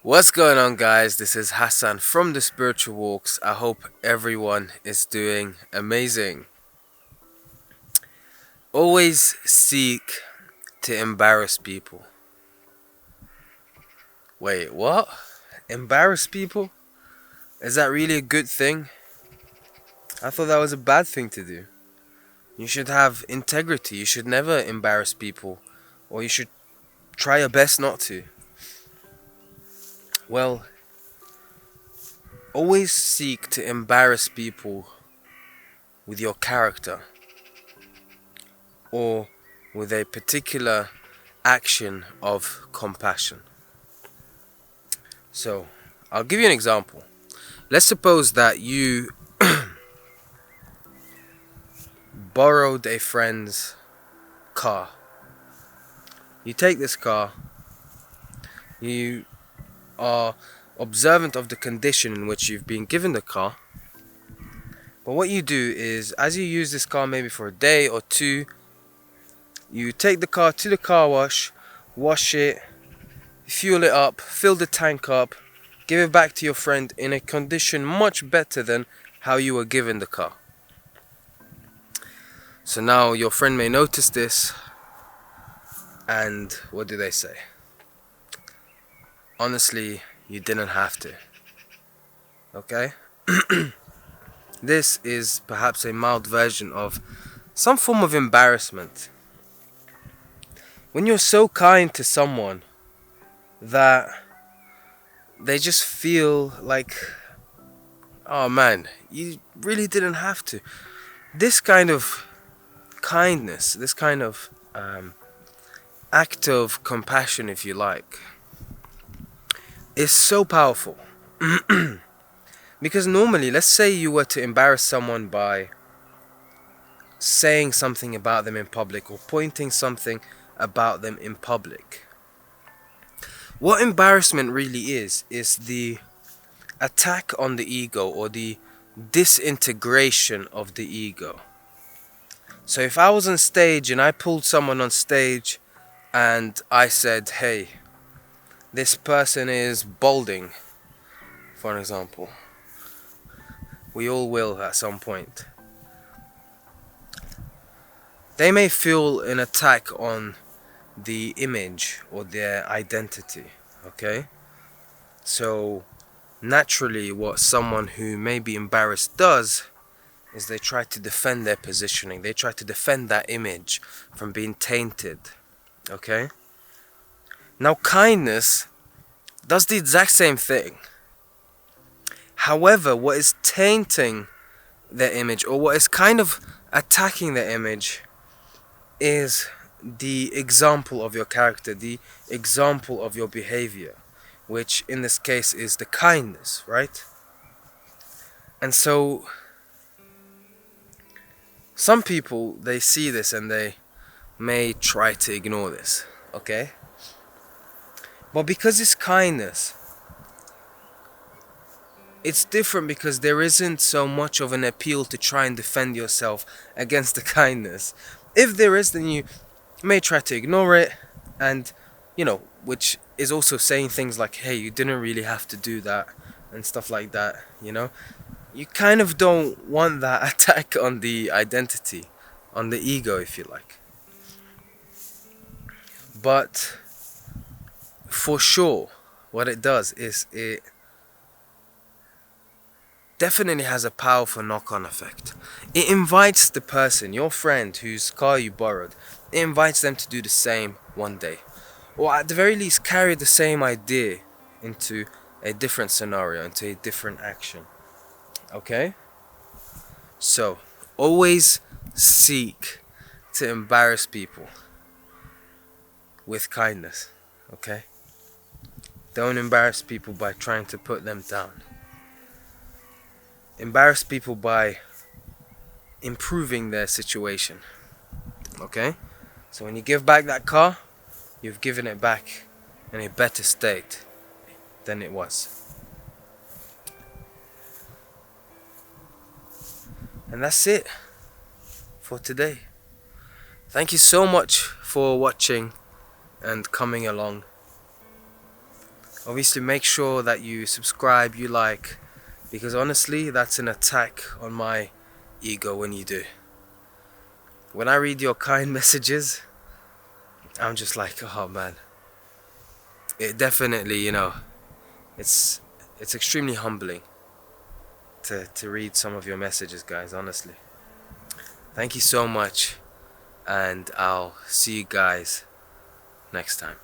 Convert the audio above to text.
What's going on, guys? This is Hassan from the Spiritual Walks. I hope everyone is doing amazing. Always seek to embarrass people. Wait, what? Embarrass people? Is that really a good thing? I thought that was a bad thing to do. You should have integrity. You should never embarrass people, or you should try your best not to. Well, always seek to embarrass people with your character or with a particular action of compassion. So, I'll give you an example. Let's suppose that you borrowed a friend's car. You take this car, you are observant of the condition in which you've been given the car. But what you do is, as you use this car maybe for a day or two, you take the car to the car wash it, fuel it up, fill the tank up, give it back to your friend in a condition much better than how you were given the car. So now your friend may notice this, and what do they say? Honestly, you didn't have to. Okay? This is perhaps a mild version of some form of embarrassment. When you're so kind to someone that they just feel like, oh man, you really didn't have to. This kind of kindness, this kind of act of compassion, if you like, is so powerful. Because normally, let's say you were to embarrass someone by saying something about them in public or pointing something about them in public. What embarrassment really is the attack on the ego, or the disintegration of the ego. So if I was on stage and I pulled someone on stage and I said, hey, this person is balding, for an example. We all will at some point. They may feel an attack on the image or their identity, okay? So naturally what someone who may be embarrassed does is they try to defend their positioning. They try to defend that image from being tainted, okay? Now kindness does the exact same thing. However, what is tainting their image, or what is kind of attacking their image, is the example of your character, the example of your behavior, which in this case is the kindness, right? And so some people, they see this and they may try to ignore this, okay? But because it's kindness, it's different, because there isn't so much of an appeal to try and defend yourself against the kindness. If there is, then you may try to ignore it, and which is also saying things like, hey, you didn't really have to do that, and stuff like that. You kind of don't want that attack on the identity, on the ego, if you like. But for sure, what it does is it definitely has a powerful knock-on effect. It invites the person, your friend whose car you borrowed, it invites them to do the same one day. Or at the very least carry the same idea into a different scenario, into a different action. Okay? So, always seek to embarrass people with kindness. Okay? Don't embarrass people by trying to put them down. Embarrass people by improving their situation. Okay? So when you give back that car, you've given it back in a better state than it was. And that's it for today. Thank you so much for watching and coming along. Obviously, make sure that you subscribe, you like, because honestly, that's an attack on my ego when you do. When I read your kind messages, I'm just like, oh man. It definitely, it's it's extremely humbling to read some of your messages, guys, honestly. Thank you so much, and I'll see you guys next time.